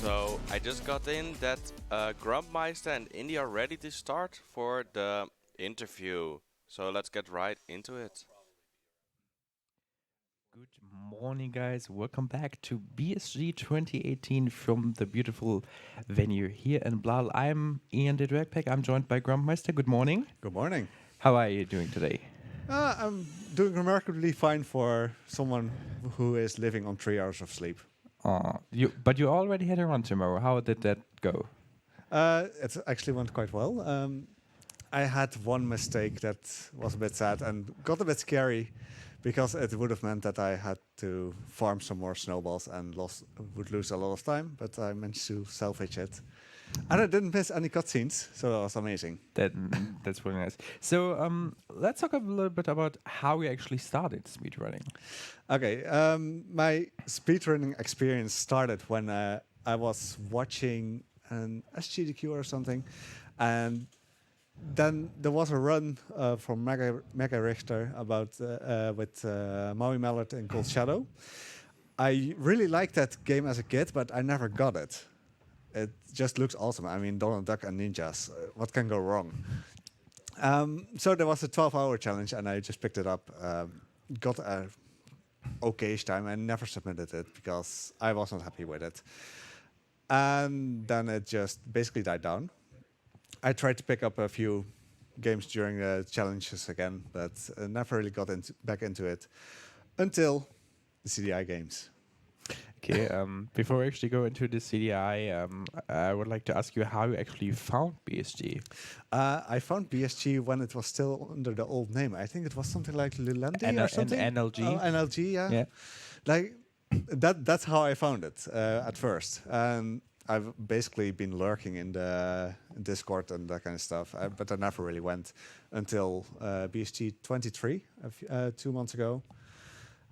So I just got in that Grumpmeister and Indy are ready to start for the interview. So let's get right into it. Good morning, guys. Welcome back to BSG 2018 from the beautiful venue here in Blal. I'm Ian the Dragpack. I'm joined by Grumpmeister. Good morning. Good morning. How are you doing today? I'm doing remarkably fine for someone who is living on 3 hours of sleep. But you already had a run tomorrow. How did that go? It actually went quite well. I had one mistake that was a bit sad and got a bit scary because it would have meant that I had to farm some more snowballs and would lose a lot of time, but I managed to salvage it. And I didn't miss any cutscenes, so that was amazing. That's really nice. So let's talk a little bit about how we actually started speedrunning. Okay, my speedrunning experience started when I was watching an SGDQ or something, and then there was a run from Mega Richter about with Maui Mallard and Cold Shadow. I really liked that game as a kid, but I never got it. It just looks awesome. I mean, Donald Duck and ninjas. What can go wrong? So there was a 12-hour challenge, and I just picked it up. Got a okayish time. I never submitted it because I wasn't happy with it. And then it just basically died down. I tried to pick up a few games during the challenges again, but never really got back into it until the CDI games. Okay, before we actually go into the CDI, I would like to ask you how you actually found BSG. I found BSG when it was still under the old name. I think it was something like Lulendi or something. NLG. Oh, NLG, yeah. Like that's how I found it at first. And I've basically been lurking in the Discord and that kind of stuff, but I never really went until BSG 23 2 months ago.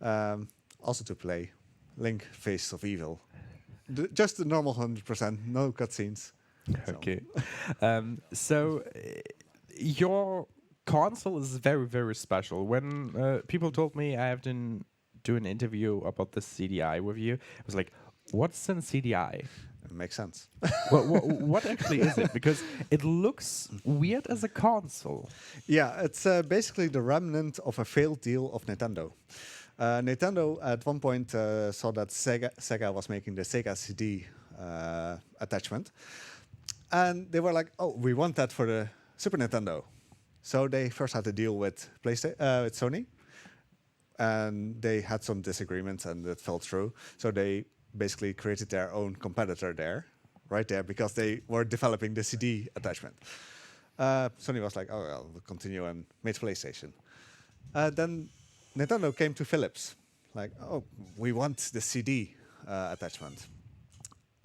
Also to play Link Face of Evil. Just the normal 100%, no cutscenes. Okay. So your console is very, very special. When people told me I have to do an interview about the CDI with you, I was like, what's in CDI? It makes sense. What actually is it? Because it looks weird as a console. Yeah, it's basically the remnant of a failed deal of Nintendo. Nintendo at one point saw that Sega was making the Sega CD attachment. And they were like, oh, we want that for the Super Nintendo. So they first had to deal with with Sony. And they had some disagreements and it fell through. So they basically created their own competitor there, right there, because they were developing the CD attachment. Sony was like, oh, well, we'll continue and made PlayStation. Then Nintendo came to Philips, like, oh, we want the CD attachment.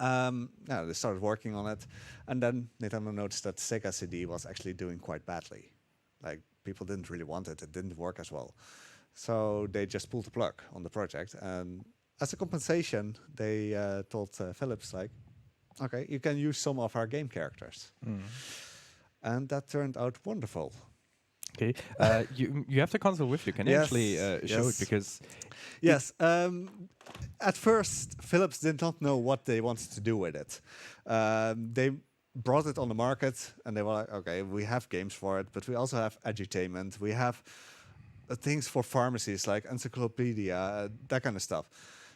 Yeah, they started working on it, and then Nintendo noticed that Sega CD was actually doing quite badly. Like, people didn't really want it; it didn't work as well. So they just pulled the plug on the project, and as a compensation, they told Philips, like, okay, you can use some of our game characters, and that turned out wonderful. Okay, you have the console with you. Can you actually show it? Because yes, at first Philips did not know what they wanted to do with it. They brought it on the market, and they were like, "Okay, we have games for it, but we also have edutainment. We have things for pharmacies like encyclopedia, that kind of stuff."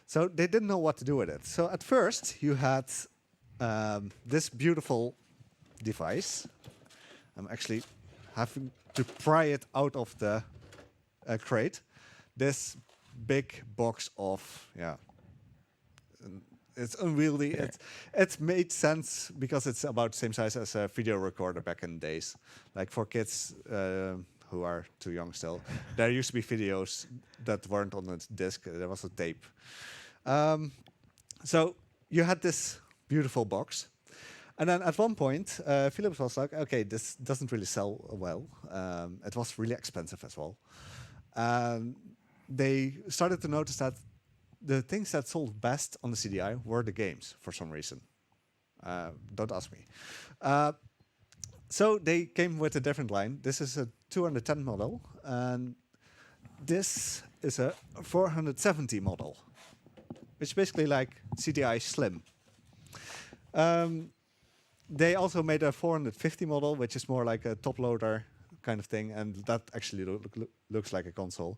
So they didn't know what to do with it. So at first, you had this beautiful device. I'm actually having to pry it out of the crate. This big box of, it's unwieldy. Yeah. It made sense because it's about the same size as a video recorder back in the days. Like for kids who are too young still, there used to be videos that weren't on a disc. There was a tape. So you had this beautiful box. And then at one point, Philips was like, okay, this doesn't really sell well. It was really expensive as well. They started to notice that the things that sold best on the CDI were the games for some reason. Don't ask me. So they came with a different line. This is a 210 model, and this is a 470 model, which is basically like CDI Slim. Um, they also made a 450 model, which is more like a top loader kind of thing, and that actually looks like a console.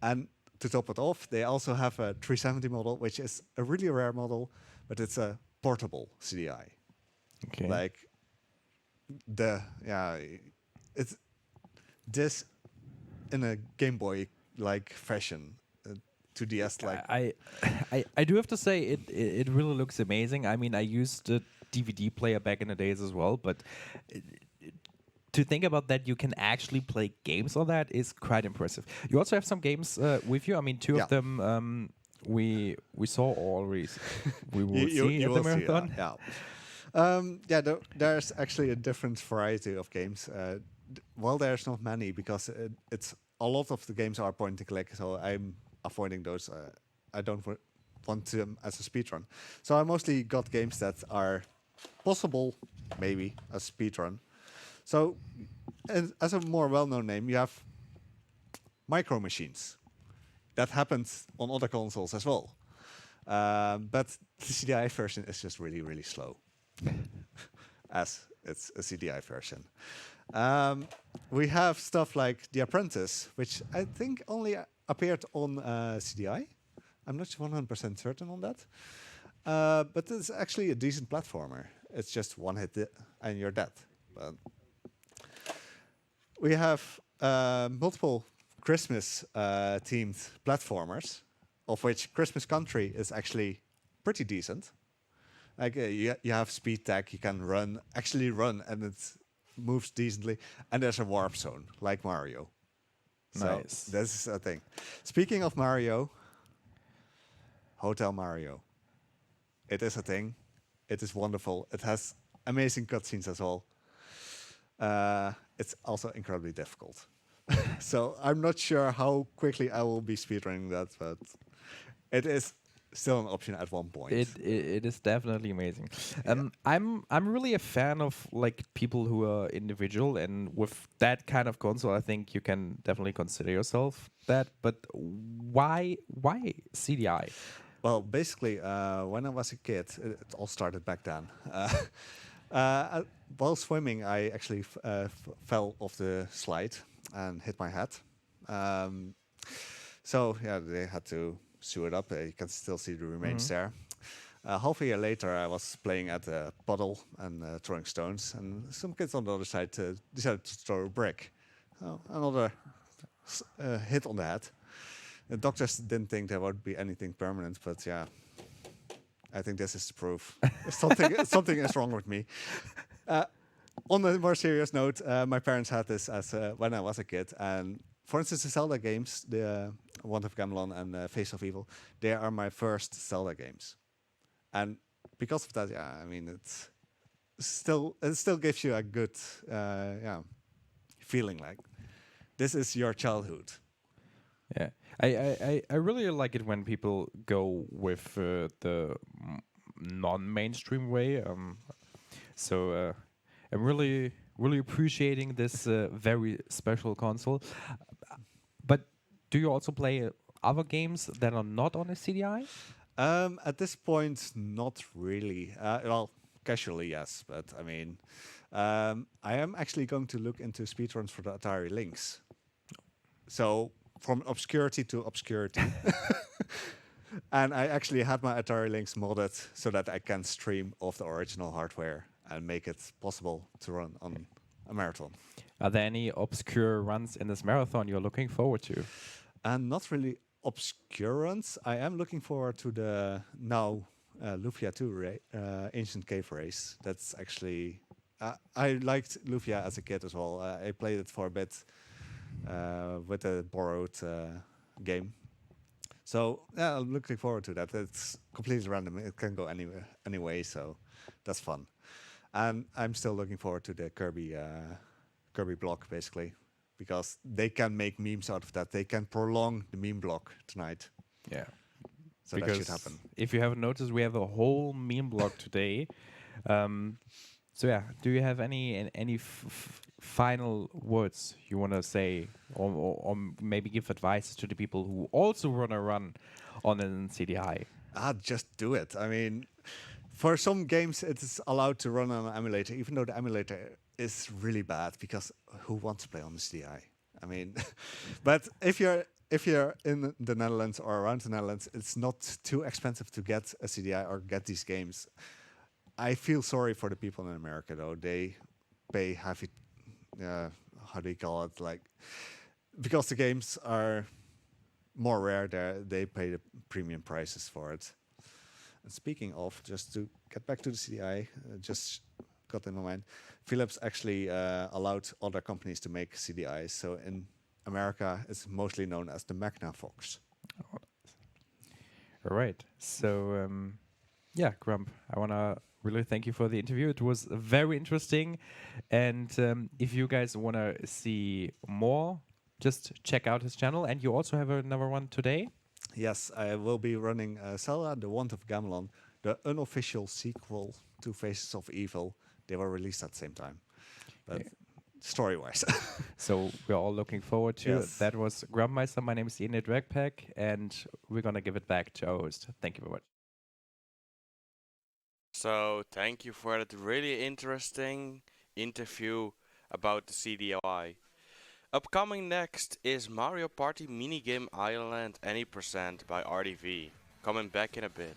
And to top it off, they also have a 370 model, which is a really rare model, but it's a portable CDI. Okay. Like it's this in a Game Boy like fashion. 2DS like I do have to say it really looks amazing. I mean, I used a DVD player back in the days as well, but uh, to think about that you can actually play games on that is quite impressive. You also have some games with you. I mean, two Yeah. of them we saw already. We will see you at the will see that, marathon. yeah. There's actually a different variety of games. Well, there's not many because it's a lot of the games are point and click, so I'm avoiding those. I don't want them as a speedrun. So I mostly got games that are possible, maybe, as speedrun. So, as a more well-known name, you have Micro Machines. That happens on other consoles as well. But the CDI version is just really, really slow, as it's a CDI version. We have stuff like The Apprentice, which I think only appeared on CDI. I'm not 100% certain on that. But it's actually a decent platformer. It's just one hit and you're dead. But we have multiple Christmas themed platformers, of which Christmas Country is actually pretty decent. Like you have speed tag, you can actually run, and it moves decently. And there's a warp zone, like Mario. Nice. So this is a thing. Speaking of Mario, Hotel Mario. It is a thing. It is wonderful. It has amazing cutscenes as well. It's also incredibly difficult. So I'm not sure how quickly I will be speedrunning that, but it is still an option at one point. It is definitely amazing. I'm really a fan of like people who are individual, and with that kind of console, I think you can definitely consider yourself that. But why CDI? Well, basically, when I was a kid, it all started back then. While swimming, I actually fell off the slide and hit my head. So yeah, they had to sew it up. You can still see the remains there. Half a year later, I was playing at a puddle and throwing stones, and some kids on the other side decided to throw a brick. Another hit on the head. The doctors didn't think there would be anything permanent, but yeah, I think this is the proof. Something is wrong with me. On a more serious note, my parents had this as when I was a kid, and for instance, the Zelda games, the Wand of Gamelon and Face of Evil, they are my first Zelda games, and because of that, yeah, I mean, it still gives you a good feeling like this is your childhood. Yeah, I really like it when people go with the non-mainstream way. So I'm really appreciating this very special console. But do you also play other games that are not on a CDI? At this point, not really. Well, casually, yes, but I mean, I am actually going to look into speedruns for the Atari Lynx. So from obscurity to obscurity. And I actually had my Atari Lynx modded so that I can stream off the original hardware and make it possible to run on a marathon. Are there any obscure runs in this marathon you're looking forward to? And not really obscure runs. I am looking forward to the now Lufia 2 Ancient Cave race. That's actually... I liked Lufia as a kid as well. I played it for a bit with a borrowed game. So yeah, I'm looking forward to that. It's completely random. It can go anyway, so that's fun. And I'm still looking forward to the Kirby block, basically, because they can make memes out of that. They can prolong the meme block tonight. Yeah. So because that should happen. If you haven't noticed, we have a whole meme block today. So yeah, do you have any final words you want to say, or maybe give advice to the people who also want to run on an CDI? Just do it. I mean, For some games, it is allowed to run on an emulator, even though the emulator is really bad because who wants to play on the CDI? I mean, but if you're in the Netherlands or around the Netherlands, it's not too expensive to get a CDI or get these games. I feel sorry for the people in America though. They pay heavy, how do you call it? Like because the games are more rare there, they pay the premium prices for it. And speaking of, just to get back to the CDI, just got in my mind, Philips actually allowed other companies to make CDIs. So in America, it's mostly known as the Magnavox. All right. So, yeah, Grump, I want to really thank you for the interview. It was very interesting. And if you guys want to see more, just check out his channel. And you also have another one today. Yes, I will be running Zelda: The Wand of Gamelon, the unofficial sequel to Faces of Evil. They were released at the same time, but story-wise. So we're all looking forward to it. Yes. That was Grumpmeister. My name is Ian Dragpack, and we're going to give it back to our host. Thank you very much. So thank you for that really interesting interview about the CDI. Upcoming next is Mario Party Minigame Island Any Percent by RDV. Coming back in a bit.